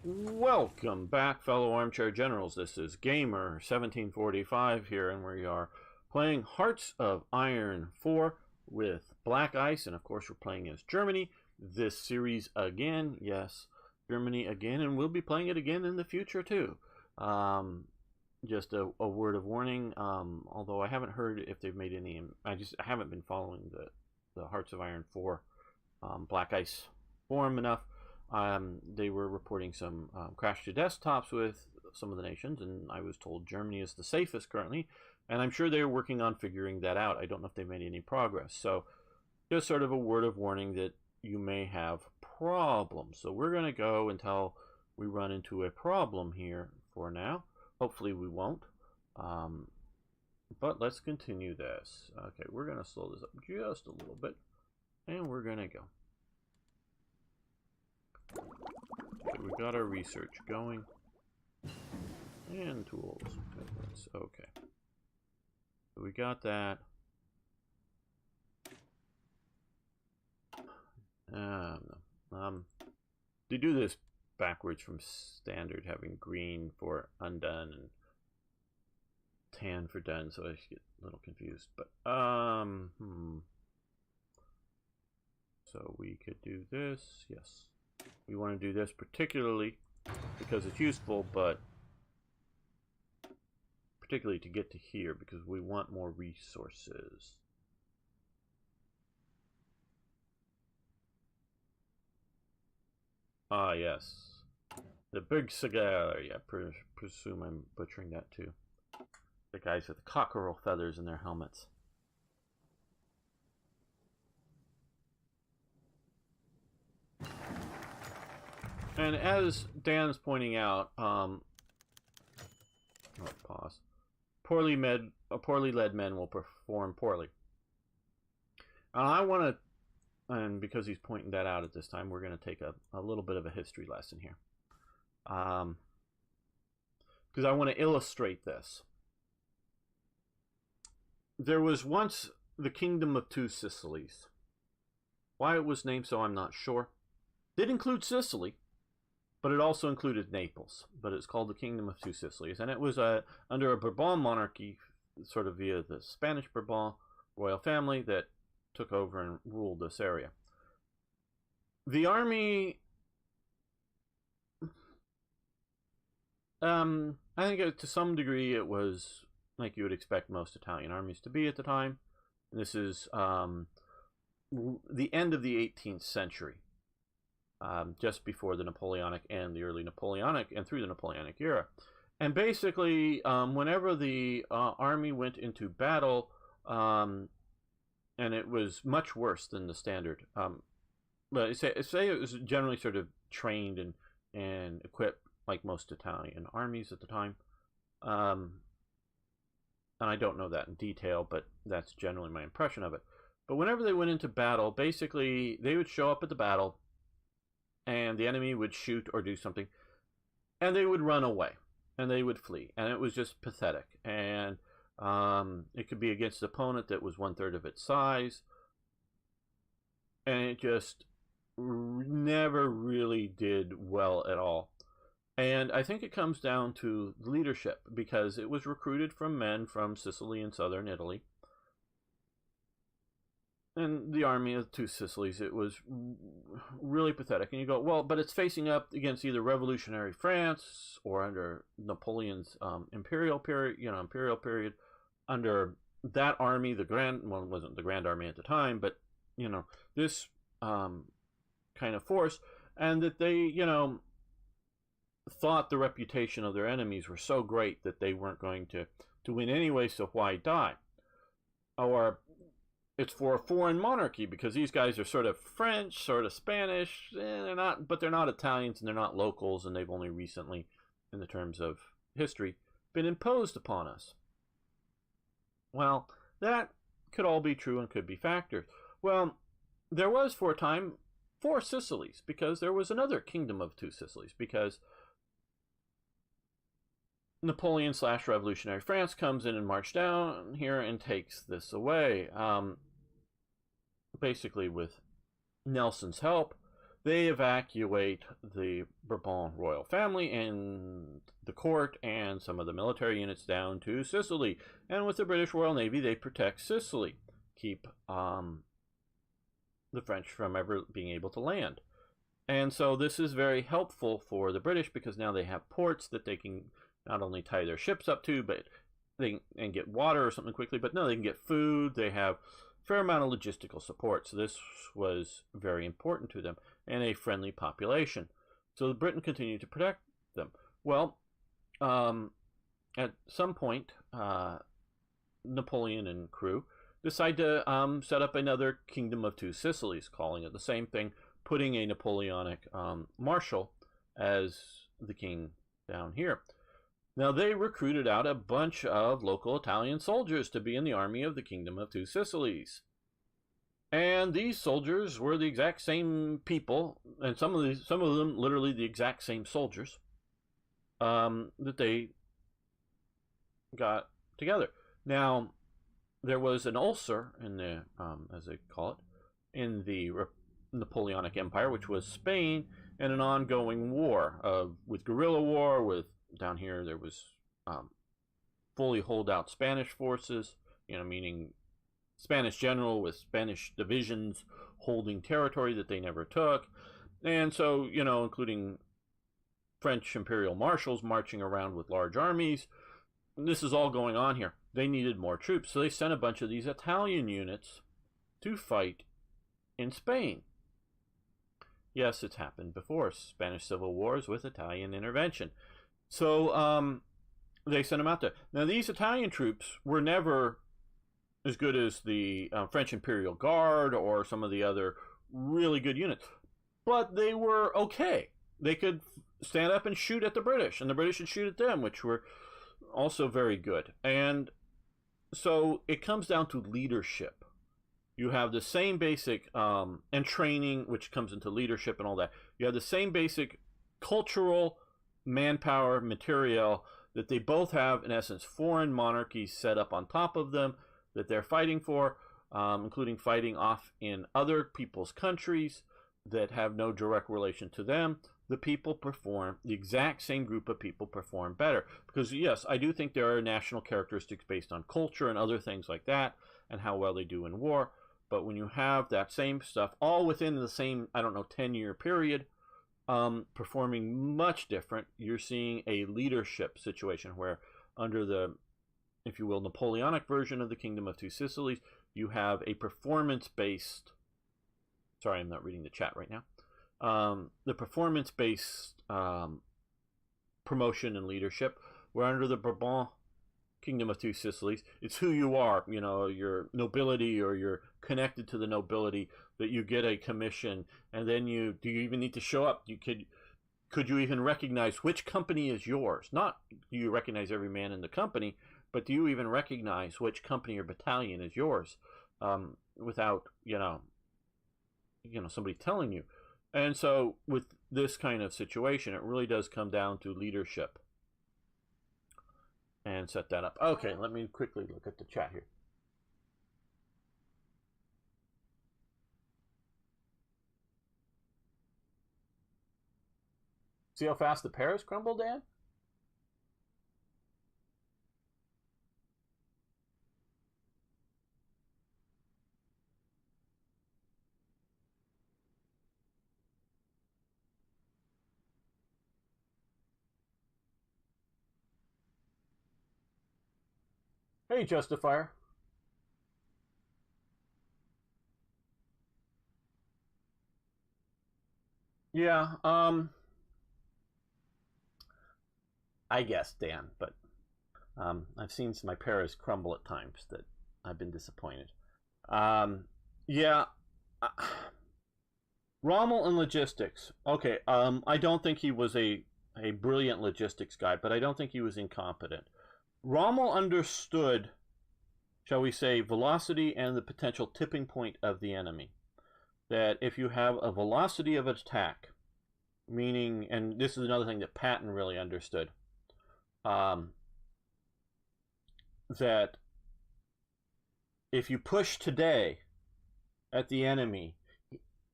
Welcome back, fellow armchair generals. This is Gamer 1745 here, and we are playing Hearts of Iron 4 with BlackICE, and of course we're playing as Germany. This series again, yes, Germany again, and we'll be playing it again in the future too. Just a word of warning, although I haven't heard if they've made any, I haven't been following the Hearts of Iron 4 BlackICE forum enough. They were reporting some crash to desktops with some of the nations, and I was told Germany is the safest currently, and I'm sure they're working on figuring that out. I don't know if they've made any progress, so just sort of a word of warning that you may have problems. So we're going to go until we run into a problem here for now. Hopefully we won't, but let's continue this. Okay, we're going to slow this up just a little bit, and we're going to go. Okay, we got our research going. And tools. Okay. So we got that. They do this backwards from standard, having green for undone and tan for done, so I get a little confused. But so we could do this, yes. We want to do this particularly because it's useful, but particularly to get to here because we want more resources. Ah, yes. The big cigar. Yeah, presume I'm butchering that too. The guys with the cockerel feathers in their helmets. And as Dan's pointing out, pause. Poorly led men will perform poorly. And I want to, and because he's pointing that out at this time, we're going to take a little bit of a history lesson here. Because I want to illustrate this. There was once the Kingdom of Two Sicilies. Why it was named so, I'm not sure. Did include Sicily, but it also included Naples. But it's called the Kingdom of Two Sicilies, and it was under a Bourbon monarchy, sort of via the Spanish Bourbon royal family that took over and ruled this area. The army, I think to some degree it was like you would expect most Italian armies to be at the time. And this is the end of the 18th century. Just before the Napoleonic and the early Napoleonic and through the Napoleonic era. And basically, whenever the army went into battle, and it was much worse than the standard, but say it was generally sort of trained and equipped like most Italian armies at the time. And I don't know that in detail, but that's generally my impression of it. But whenever they went into battle, basically, they would show up at the battle, and the enemy would shoot or do something, and they would run away, and they would flee, and it was just pathetic. And it could be against an opponent that was 1/3 of its size, and it just never really did well at all. And I think it comes down to leadership, because it was recruited from men from Sicily and southern Italy. And the army of Two Sicilies, it was really pathetic. And you go, well, but it's facing up against either revolutionary France or under Napoleon's imperial period, under that army, the Grand, well, it wasn't the Grand Army at the time, but, this kind of force, and that they, thought the reputation of their enemies were so great that they weren't going to win anyway, so why die? Or it's for a foreign monarchy because these guys are sort of French, sort of Spanish. They're not, but they're not Italians and they're not locals, and they've only recently, in the terms of history, been imposed upon us. Well, that could all be true and could be factors. Well, there was for a time 4 Sicilies because there was another Kingdom of Two Sicilies because Napoleon / revolutionary France comes in and marches down here and takes this away. Basically with Nelson's help. they evacuate the Bourbon royal family and the court and some of the military units down to Sicily. And with the British Royal Navy, they protect Sicily, keep the French from ever being able to land. And so this is very helpful for the British because now they have ports that they can not only tie their ships up to, but they can get water or something quickly, but no, they can get food. They have a fair amount of logistical support. So this was very important to them, and a friendly population. So Britain continued to protect them. Well, at some point, Napoleon and crew decide to set up another Kingdom of Two Sicilies, calling it the same thing, putting a Napoleonic marshal as the king down here. Now, they recruited out a bunch of local Italian soldiers to be in the army of the Kingdom of Two Sicilies. And these soldiers were the exact same people, and some of them literally the exact same soldiers that they got together. Now, there was an ulcer in the, as they call it, in the Napoleonic Empire, which was Spain, and an ongoing war with guerrilla war. With down here, there was fully holdout Spanish forces, meaning Spanish general with Spanish divisions holding territory that they never took, and so including French imperial marshals marching around with large armies. This is all going on here. They needed more troops, so they sent a bunch of these Italian units to fight in Spain. Yes, it's happened before. Spanish civil wars with Italian intervention. So they sent them out there. Now, these Italian troops were never as good as the French Imperial Guard or some of the other really good units, but they were okay. They could stand up and shoot at the British, and the British would shoot at them, which were also very good. And so it comes down to leadership. You have the same basic, and training, which comes into leadership and all that. You have the same basic cultural, manpower, material that they both have, in essence, foreign monarchies set up on top of them that they're fighting for, including fighting off in other people's countries that have no direct relation to them. The people perform, the exact same group of people perform better. Because, yes, I do think there are national characteristics based on culture and other things like that, and how well they do in war. But when you have that same stuff all within the same, 10-year period, performing much different, you're seeing a leadership situation where under the, if you will, Napoleonic version of the Kingdom of Two Sicilies, you have a performance-based, sorry, I'm not reading the chat right now, the performance-based promotion and leadership, where under the Bourbon Kingdom of Two Sicilies, it's who you are, your nobility, or you're connected to the nobility, that you get a commission, and then do you even need to show up? Could you even recognize which company is yours? Not do you recognize every man in the company, but do you even recognize which company or battalion is yours, without somebody telling you? And so with this kind of situation, it really does come down to leadership. And set that up. Okay, let me quickly look at the chat here. See how fast the pears crumble, Dan? Hey, Justifier. Yeah, I guess, Dan, but I've seen my pears crumble at times that I've been disappointed. Yeah, Rommel and logistics. Okay, I don't think he was a brilliant logistics guy, but I don't think he was incompetent. Rommel understood, shall we say, velocity and the potential tipping point of the enemy. That if you have a velocity of attack, meaning, and this is another thing that Patton really understood, that if you push today at the enemy,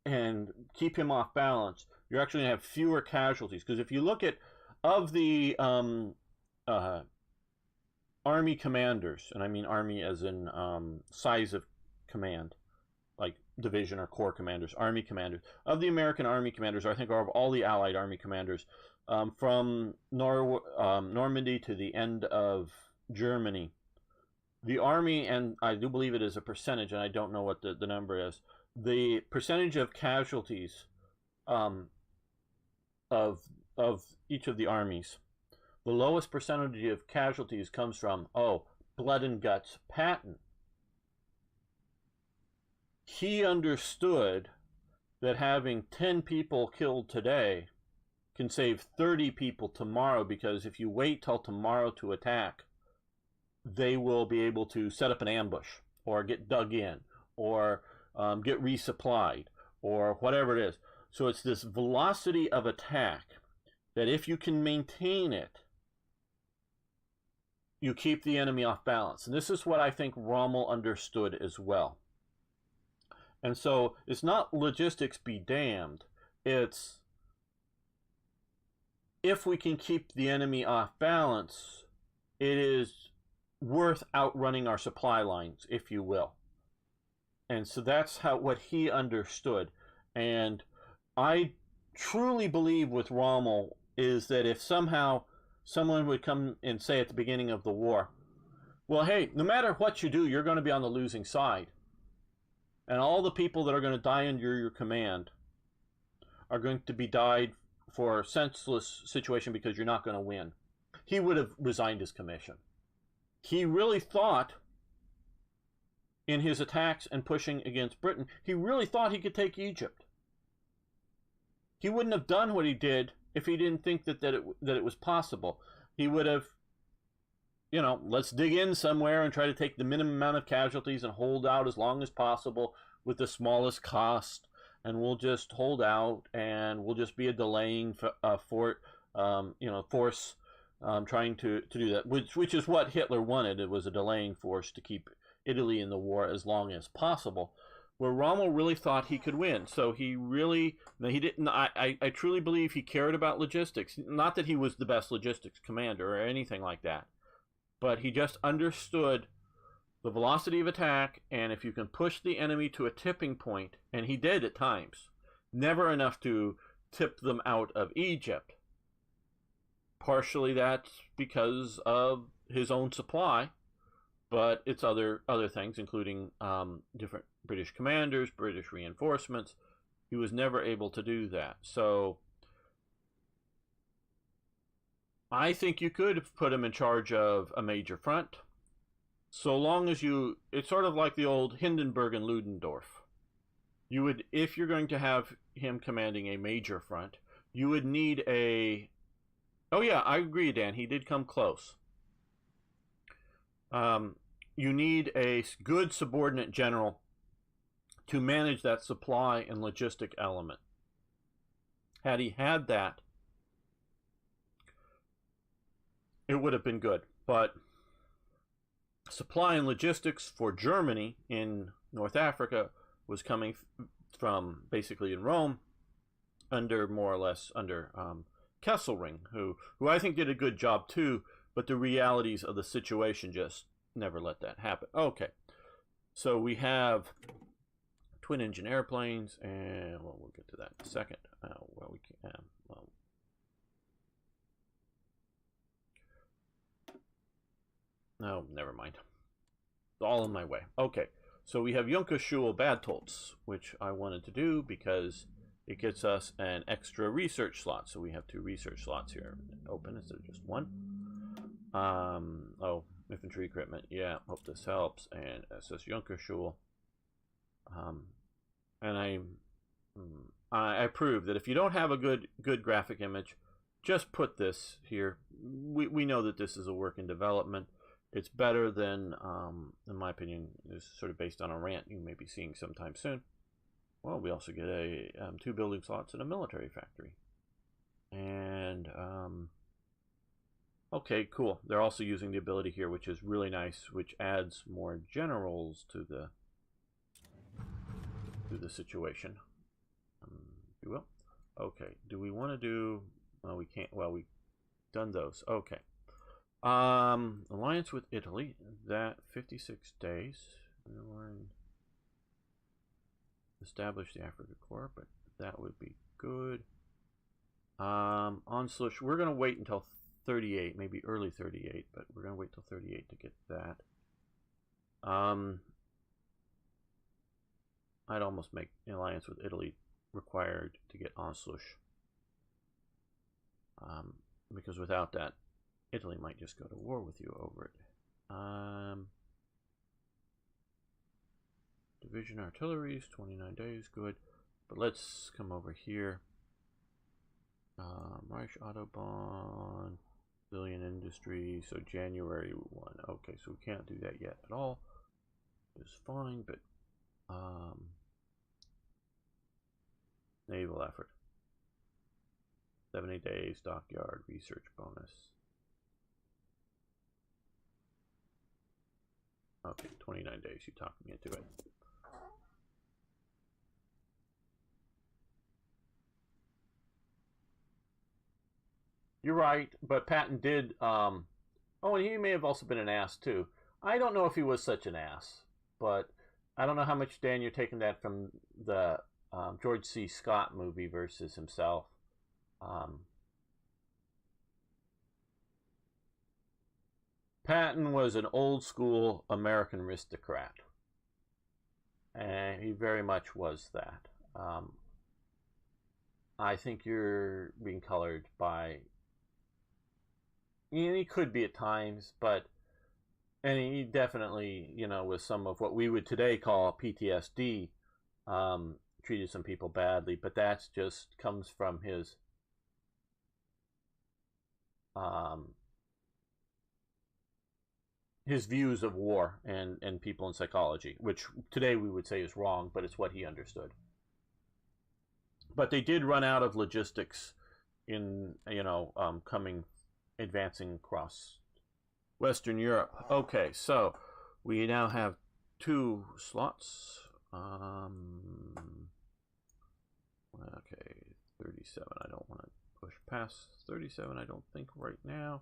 and keep him off balance, you're actually going to have fewer casualties. Because if you look at, of the uh, army commanders, and I mean army as in size of command, like division or corps commanders, army commanders, of the American army commanders, or I think of all the Allied army commanders, from Normandy to the end of Germany, the army, and I do believe it is a percentage, and I don't know what the number is, the percentage of casualties of each of the armies, the lowest percentage of casualties comes from, blood and guts Patton. He understood that having 10 people killed today can save 30 people tomorrow, because if you wait till tomorrow to attack, they will be able to set up an ambush or get dug in or get resupplied or whatever it is. So it's this velocity of attack that if you can maintain it, you keep the enemy off balance. And this is what I think Rommel understood as well. And so it's not logistics be damned. It's if we can keep the enemy off balance, it is worth outrunning our supply lines, if you will. And so that's what he understood. And I truly believe with Rommel is that if somehow someone would come and say at the beginning of the war, well, hey, no matter what you do, you're going to be on the losing side. And all the people that are going to die under your command are going to be died for a senseless situation because you're not going to win. He would have resigned his commission. He really thought, in his attacks and pushing against Britain, he really thought he could take Egypt. He wouldn't have done what he did if he didn't think that it was possible. He would have, let's dig in somewhere and try to take the minimum amount of casualties and hold out as long as possible with the smallest cost, and we'll just hold out, and we'll just be a delaying force trying to do that, which is what Hitler wanted. It was a delaying force to keep Italy in the war as long as possible, where Rommel really thought he could win. So he didn't. I truly believe he cared about logistics. Not that he was the best logistics commander or anything like that, but he just understood the velocity of attack, and if you can push the enemy to a tipping point, and he did at times, never enough to tip them out of Egypt. Partially that's because of his own supply, but it's other things, including different British commanders, British reinforcements. He was never able to do that. So I think you could put him in charge of a major front, so long as it's sort of like the old Hindenburg and Ludendorff. You would, if you're going to have him commanding a major front, you would need oh yeah, I agree, Dan, he did come close. You need a good subordinate general to manage that supply and logistic element. Had he had that, it would have been good. But supply and logistics for Germany in North Africa was coming from basically in Rome, more or less under Kesselring, who I think did a good job too, but the realities of the situation just never let that happen. Okay, so we have twin engine airplanes, and we'll get to that in a second. No, never mind. It's all in my way. Okay, so we have Junkerschule Badtolz, which I wanted to do because it gets us an extra research slot. So we have 2 research slots here open instead of just 1. Infantry equipment. Yeah, hope this helps. And SS Junkerschule. And I prove that if you don't have a good graphic image, just put this here. We know that this is a work in development. It's better than, in my opinion, is sort of based on a rant you may be seeing sometime soon. Well, we also get 2 building slots in a military factory. And, okay, cool. They're also using the ability here, which is really nice, which adds more generals to the situation. Okay, do we want to do... Well, we can't. Well, we've done those. Okay. Alliance with Italy. That 56 days. Establish the Africa Corps, but that would be good. Onslaught. We're going to wait until 38, maybe early 38, but we're going to wait till 38 to get that. I'd almost make an alliance with Italy required to get Onslaught. Because without that, Italy might just go to war with you over it. Division artilleries, 29 days, good. But let's come over here. Reich Autobahn, Billion Industry, so January 1. Okay, so we can't do that yet at all. It's fine, but naval effort. 70 days, dockyard, research bonus. Okay, 29 days, you talked me into it. You're right, but Patton did, oh, and he may have also been an ass, too. I don't know if he was such an ass, but I don't know how much, Dan, you're taking that from the George C. Scott movie versus himself. Patton was an old-school American aristocrat, and he very much was that. I think you're being colored by... He could be at times, but... And he definitely, you know, with some of what we would today call PTSD, treated some people badly, but that's just comes from his views of war and people in psychology, which today we would say is wrong, but it's what he understood. But they did run out of logistics in, you know, advancing across Western Europe. Okay, so we now have 2 slots. Okay, 37. I don't want to push past 37. I don't think right now.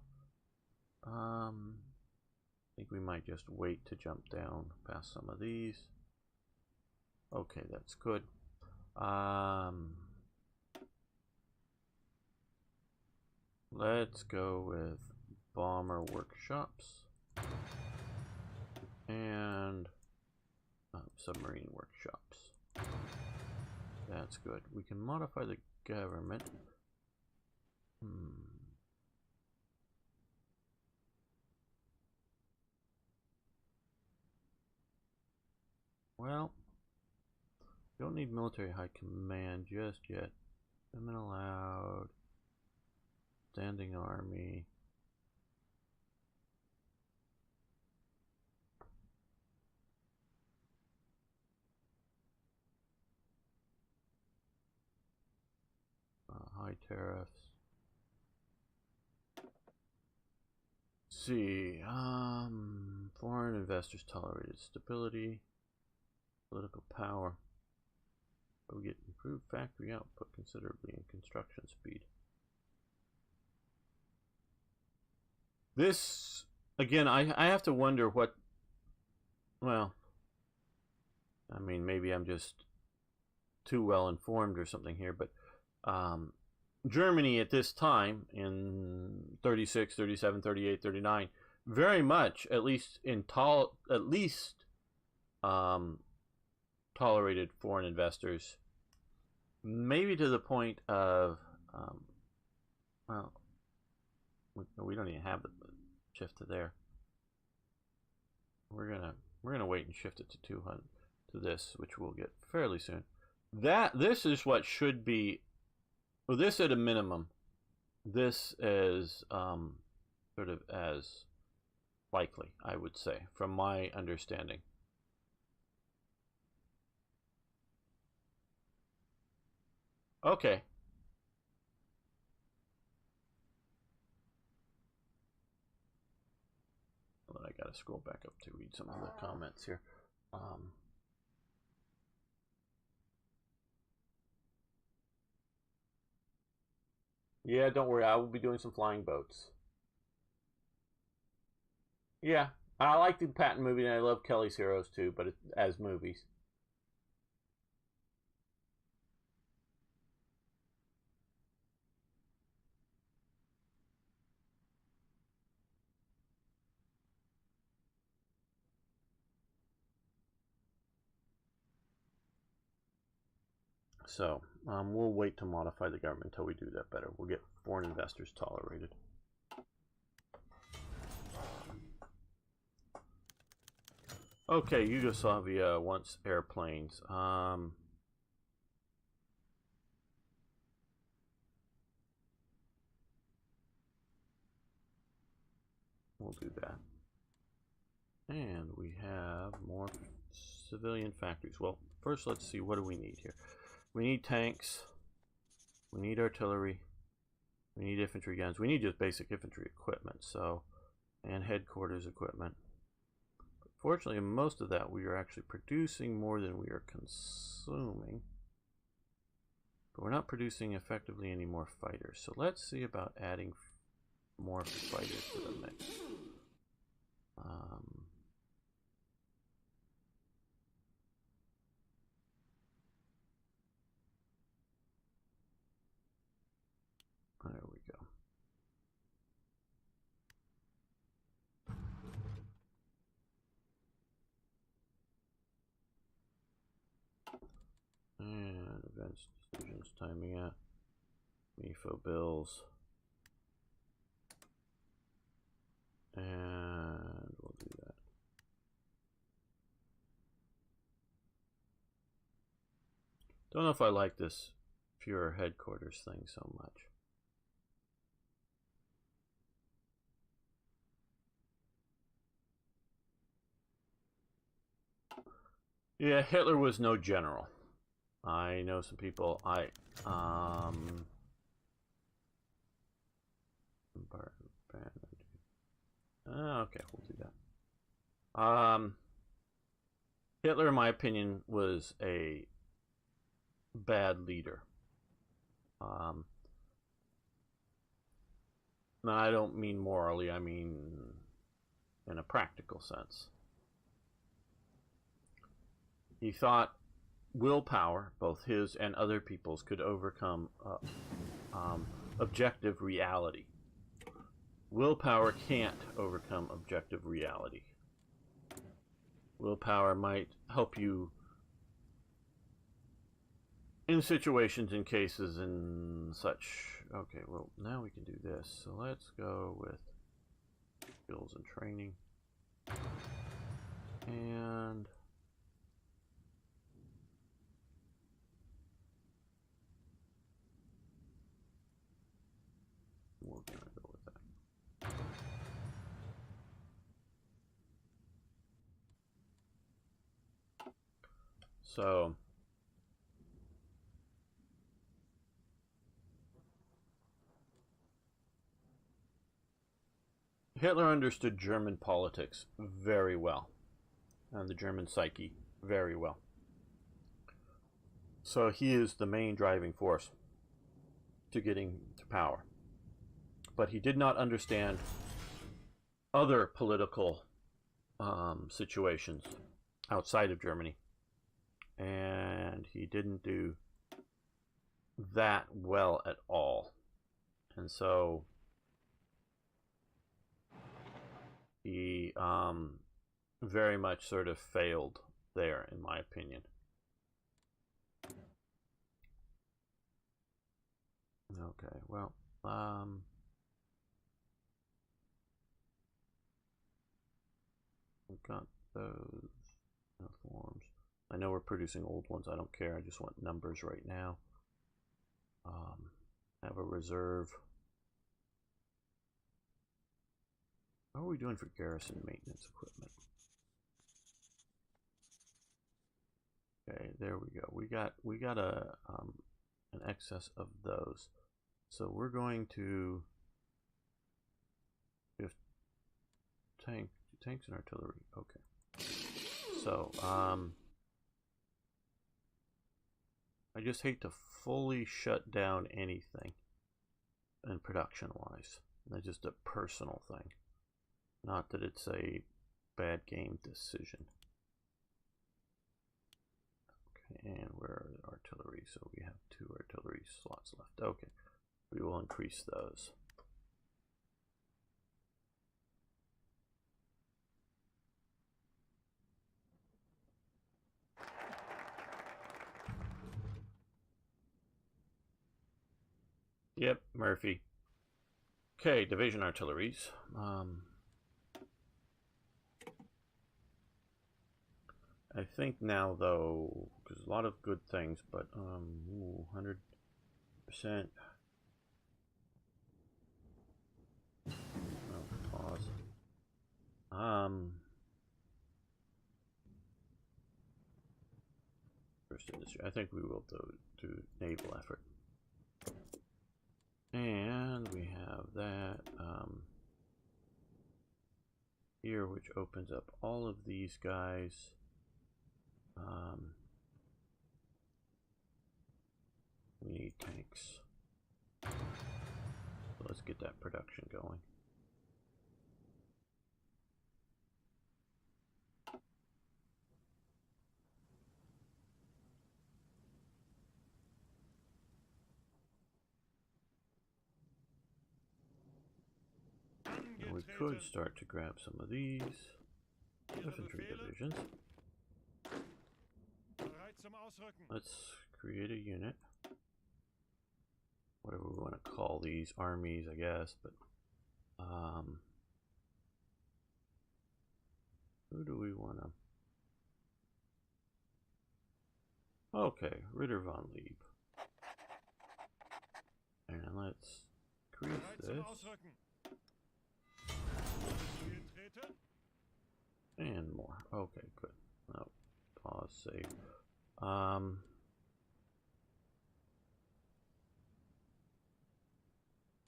I think we might just wait to jump down past some of these. Okay, that's good. Let's go with bomber workshops and submarine workshops. That's good. We can modify the government. Well, don't need military high command just yet. Women allowed. Standing army. High tariffs. Let's see. Foreign investors tolerated stability. Political power. We get improved factory output considerably in construction speed. This, again, I have to wonder what, well, I mean, maybe I'm just too well informed or something here, but Germany at this time in 36, 37, 38, 39, very much, at least tolerated foreign investors, maybe to the point of, well, we don't even have the shift to there. We're gonna wait and shift it to 200 to this, which we'll get fairly soon. This is what should be, well, this at a minimum. This is sort of as likely, I would say, from my understanding. Okay. Well, I gotta scroll back up to read some of the comments here. Yeah, don't worry. I will be doing some flying boats. Yeah, I like the Patton movie, and I love Kelly's Heroes too, but as movies. So we'll wait to modify the government until we do that better. We'll get foreign investors tolerated. Okay, Yugoslavia wants airplanes. We'll do that. And we have more civilian factories. Well, first let's see, what do we need here? We need tanks. We need artillery. We need infantry guns. We need just basic infantry equipment, so, and headquarters equipment. But fortunately, most of that we are actually producing more than we are consuming. But we're not producing effectively any more fighters. So let's see about adding more fighters to the mix. There we go. And events, decisions, timing out. MIFO bills. And we'll do that. Don't know if I like this Führer headquarters thing so much. Yeah, Hitler was no general. I know some people. Okay, we'll do that. Hitler, in my opinion, was a bad leader. And I don't mean morally, I mean in a practical sense. He thought willpower, both his and other people's, could overcome objective reality. Willpower can't overcome objective reality. Willpower might help you in situations, in cases, and such. Okay, well, now we can do this. So let's go with skills and training. And we're going to go with that. So Hitler understood German politics very well, and the German psyche very well. So he is the main driving force to getting to power. But he did not understand other political situations outside of Germany. And he didn't do that well at all. And so he very much sort of failed there, in my opinion. Okay, well, we've got those forms. I know we're producing old ones. I don't care. I just want numbers right now. Have a reserve. How are we doing for garrison maintenance equipment? Okay, there we go. We got an excess of those. So we're going to have tanks and artillery. Okay. So I just hate to fully shut down anything. and production-wise. That's just a personal thing. Not that it's a bad game decision. Okay, and where are the artillery? So we have 2 artillery slots left. Okay, we will increase those. Yep, Murphy. Okay, division artilleries. I think now, though, because a lot of good things, but 100%. Oh, pause. First industry. I think we will do naval effort. And we have that here, which opens up all of these guys. We need tanks. So let's get that production going. And we could start to grab some of these infantry divisions. Let's create a unit. Whatever we want to call these, armies, I guess, but who do we want to? Okay, Ritter von Lieb. And let's increase this. And more. Okay, good. Oh, pause, save.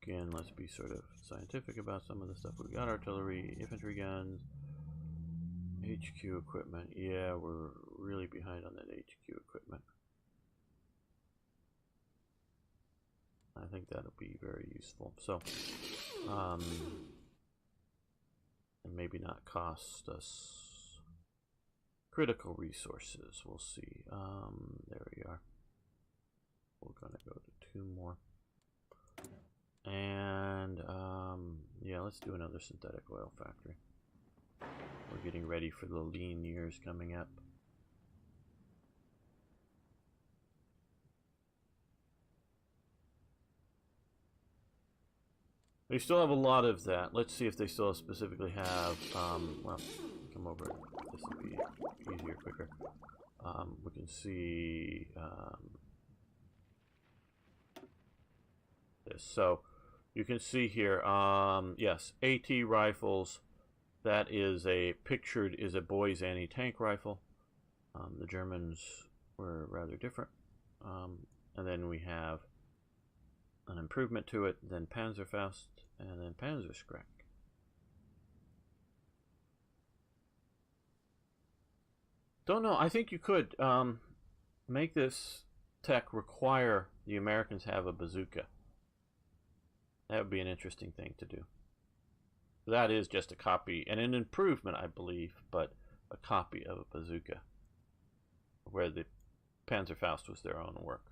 Again, let's be sort of scientific about some of the stuff. We've got artillery, infantry guns, HQ equipment. Yeah, we're really behind on that HQ equipment. I think that'll be very useful. So, and maybe not cost us critical resources. We'll see. There we are. We're gonna go to 2 more. And yeah, let's do another synthetic oil factory. We're getting ready for the lean years coming up. They still have a lot of that. Let's see if they still specifically have, well, come over. This will be easier, quicker. We can see this. So you can see here, yes, AT rifles. That is pictured is a Boy's anti-tank rifle. The Germans were rather different. And then we have an improvement to it, then Panzerfaust, and then Panzerskreck. Don't know. I think you could make this tech require the Americans have a bazooka. That would be an interesting thing to do. That is just a copy, and an improvement, I believe, but a copy of a bazooka, where the Panzerfaust was their own work.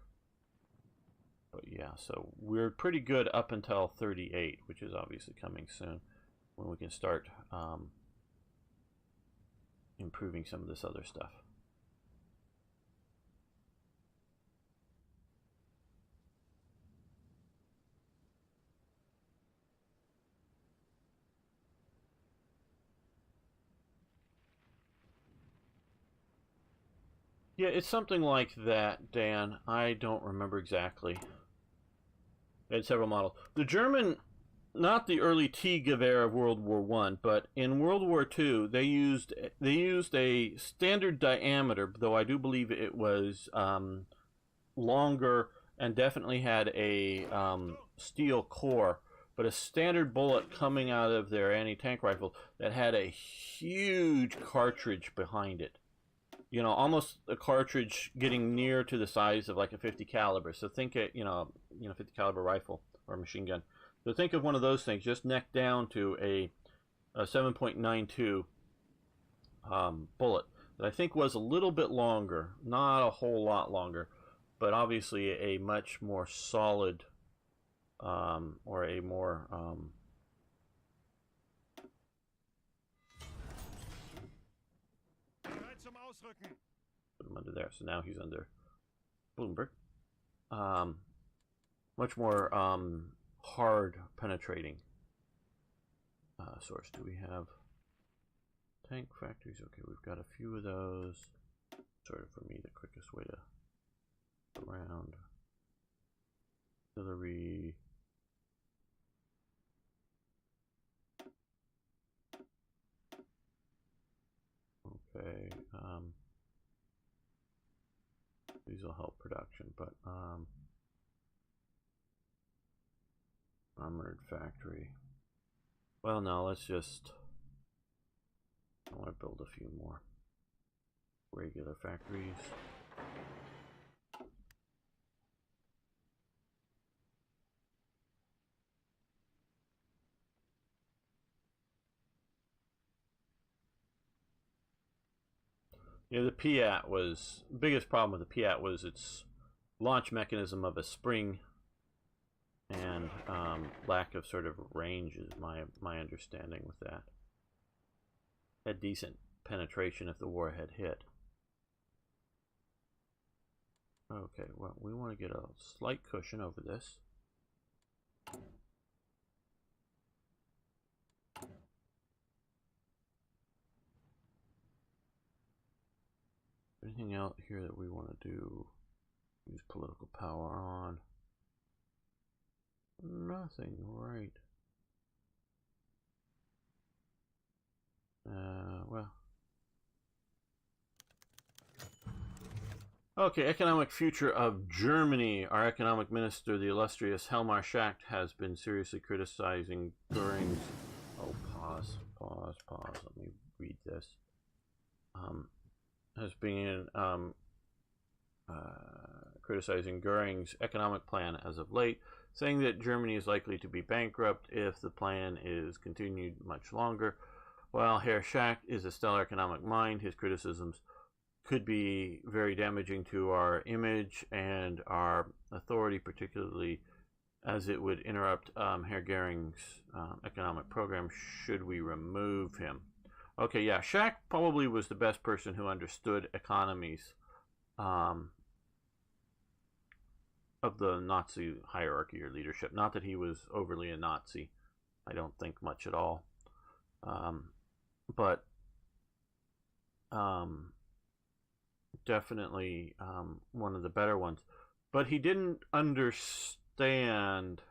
But yeah, so we're pretty good up until 38, which is obviously coming soon, when we can start improving some of this other stuff. Yeah, it's something like that, Dan. I don't remember exactly. They had several models. The German, not the early T-Gewehr of World War I, but in World War II, they used a standard diameter, though I do believe it was longer and definitely had a steel core, but a standard bullet coming out of their anti-tank rifle that had a huge cartridge behind it. You know, almost a cartridge getting near to the size of like a 50 caliber. So think it, you know, 50 caliber rifle or machine gun. So think of one of those things, just neck down to a 7.92 bullet that I think was a little bit longer, not a whole lot longer, but obviously a much more solid or a more put him under there. So now he's under Bloomberg. Much more hard penetrating source. Do we have tank factories? Okay, we've got a few of those. Sort of for me the quickest way to go around. Artillery. Okay. These will help production, but armored factory. Well, no, let's just. I want to build a few more regular factories. Yeah, the Piat was biggest problem with the Piat was its launch mechanism of a spring and lack of sort of range is my understanding with that. Had decent penetration if the war had hit. Okay, well, we want to get a slight cushion over this. Anything out here that we want to do? Use political power on. Nothing, right. Well. Okay, economic future of Germany. Our economic minister, the illustrious Helmar Schacht, has been seriously criticizing Goering's... Oh, pause. Let me read this. Has been criticizing Goering's economic plan as of late, saying that Germany is likely to be bankrupt if the plan is continued much longer. While Herr Schacht is a stellar economic mind, his criticisms could be very damaging to our image and our authority, particularly as it would interrupt Herr Goering's economic program should we remove him. Okay, yeah, Schacht probably was the best person who understood economies of the Nazi hierarchy or leadership. Not that he was overly a Nazi. I don't think much at all. But definitely one of the better ones. But he didn't understand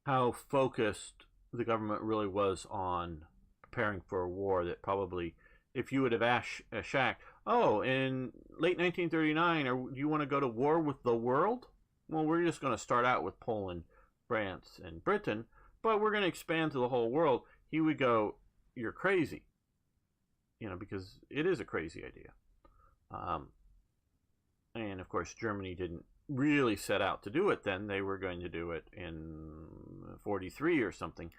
how focused the government really was on preparing for a war. That probably, if you would have asked Schacht, oh, in late 1939, do you want to go to war with the world? Well, we're just going to start out with Poland, France, and Britain, but we're going to expand to the whole world. He would go, you're crazy. You know, because it is a crazy idea. And of course, Germany didn't really set out to do it then. They were going to do it in 43 or something,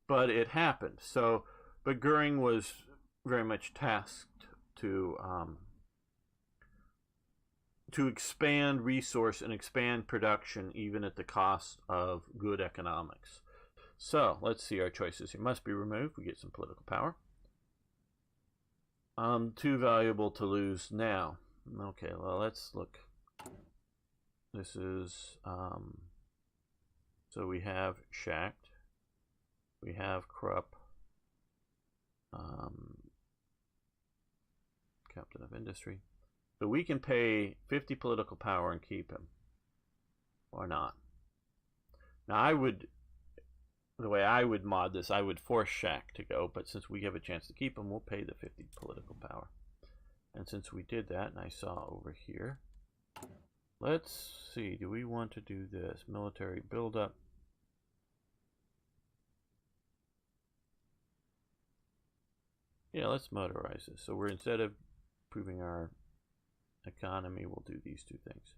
but it happened. So, but Goering was very much tasked to expand resource and expand production, even at the cost of good economics. So let's see our choices here. Must be removed. We get some political power. Too valuable to lose now. Okay, well, let's look. This is so we have Schacht, we have Krupp, captain of industry. So we can pay 50 political power and keep him, or not. Now I would, the way I would mod this, I would force Schacht to go, but since we have a chance to keep him, we'll pay the 50 political power. And since we did that, and I saw over here, let's see, do we want to do this? Military buildup. Yeah, let's motorize this. So we're, instead of improving our economy, we'll do these two things.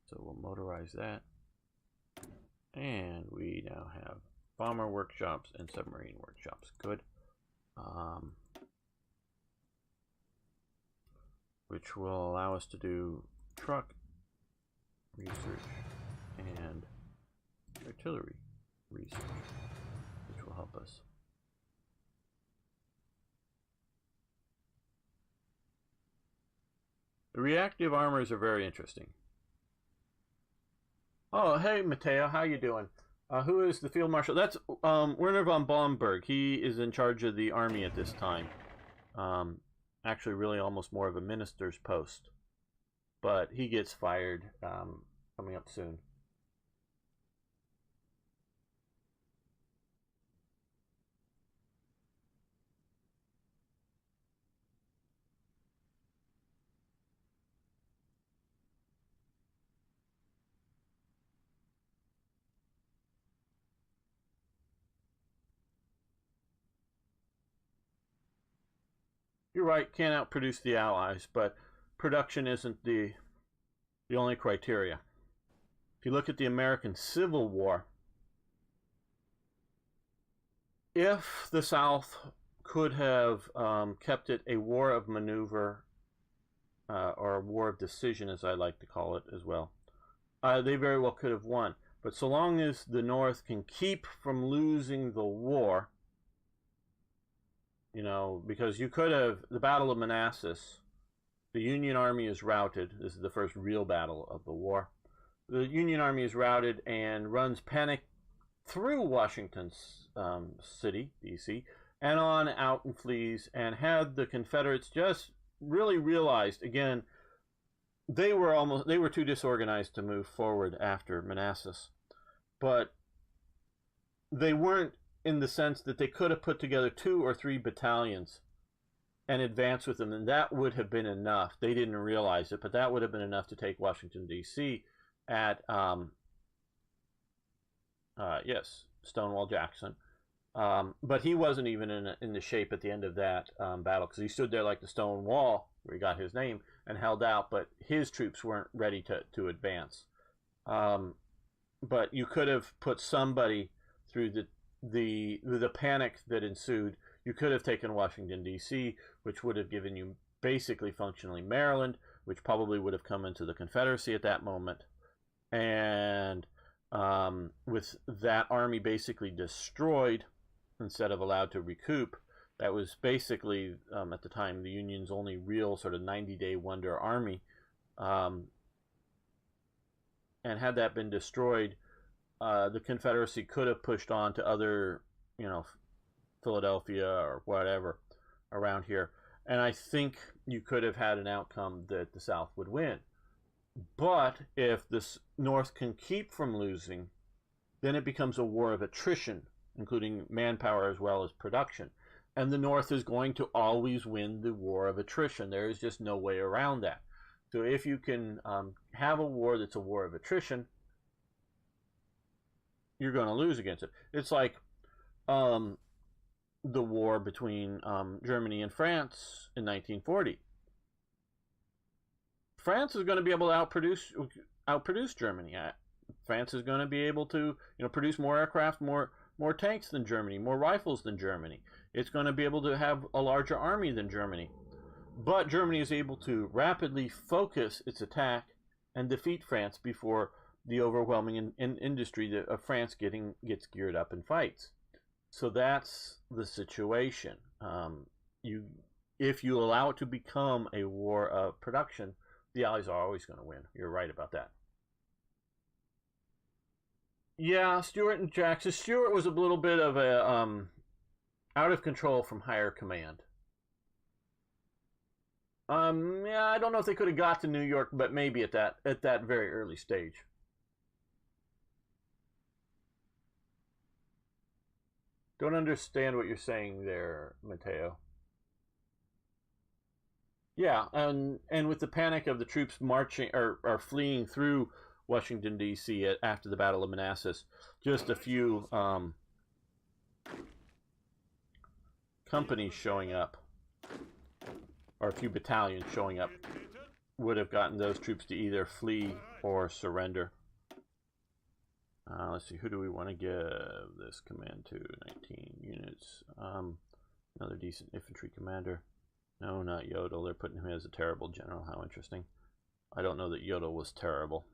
So we'll motorize that. And we now have bomber workshops and submarine workshops. Good. Which will allow us to do truck research and artillery research, which will help us. The reactive armors are very interesting. Oh, hey, Matteo, how you doing? Who is the field marshal? That's Werner von Blomberg. He is in charge of the army at this time. Actually, really almost more of a minister's post. But he gets fired coming up soon. You're right, can't outproduce the Allies, but production isn't the only criteria. If you look at the American Civil War, if the South could have kept it a war of maneuver, or a war of decision, as I like to call it as well, they very well could have won. But so long as the North can keep from losing the war, you know, because you could have, the Battle of Manassas, the Union Army is routed. This is the first real battle of the war. The Union Army is routed and runs panic through Washington city, D.C., and on out and flees, and had the Confederates just really realized, again, they were too disorganized to move forward after Manassas. But they weren't, in the sense that they could have put together 2 or 3 battalions and advance with them, and that would have been enough. They didn't realize it, but that would have been enough to take Washington, D.C. at, Stonewall Jackson. But he wasn't even in the shape at the end of that battle, because he stood there like the stone wall, where he got his name, and held out, but his troops weren't ready to advance. But you could have put somebody through the panic that ensued. You could have taken Washington, D.C., which would have given you basically functionally Maryland, which probably would have come into the Confederacy at that moment. And with that army basically destroyed instead of allowed to recoup, that was basically, at the time, the Union's only real sort of 90-day wonder army. And had that been destroyed, the Confederacy could have pushed on to other, Philadelphia or whatever around here. And I think you could have had an outcome that the South would win. But if the North can keep from losing, then it becomes a war of attrition, including manpower as well as production. And the North is going to always win the war of attrition. There is just no way around that. So if you can have a war that's a war of attrition, you're going to lose against it. It's like the war between Germany and France in 1940. France is going to be able to outproduce Germany. France is going to be able to produce more aircraft, more tanks than Germany, more rifles than Germany. It's going to be able to have a larger army than Germany. But Germany is able to rapidly focus its attack and defeat France before the overwhelming industry of France gets geared up and fights. So that's the situation. If you allow it to become a war of production, the Allies are always going to win. You're right about that. Yeah, Stuart and Jackson. Stuart was a little bit of a out of control from higher command. Yeah, I don't know if they could have got to New York, but maybe at that very early stage. Don't understand what you're saying there, Matteo. Yeah, and with the panic of the troops marching or fleeing through Washington, D.C. after the Battle of Manassas, just a few companies showing up, or a few battalions showing up, would have gotten those troops to either flee or surrender. Let's see, who do we want to give this command to? 19 units. Another decent infantry commander. No, not Yodel. They're putting him as a terrible general. How interesting. I don't know that Yodel was terrible.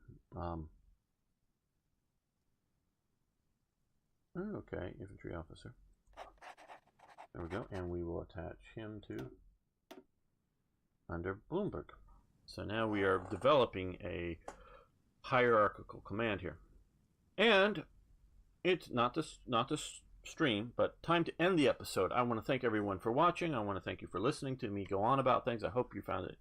Okay, infantry officer. There we go. And we will attach him to under Bloomberg. So now we are developing a hierarchical command here. And it's not this stream, but time to end the episode. I want to thank everyone for watching. I want to thank you for listening to me go on about things. I hope you found it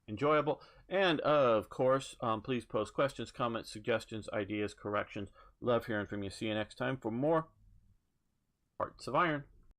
enjoyable. And of course, please post questions, comments, suggestions, ideas, corrections. Love hearing from you. See you next time for more Hearts of Iron.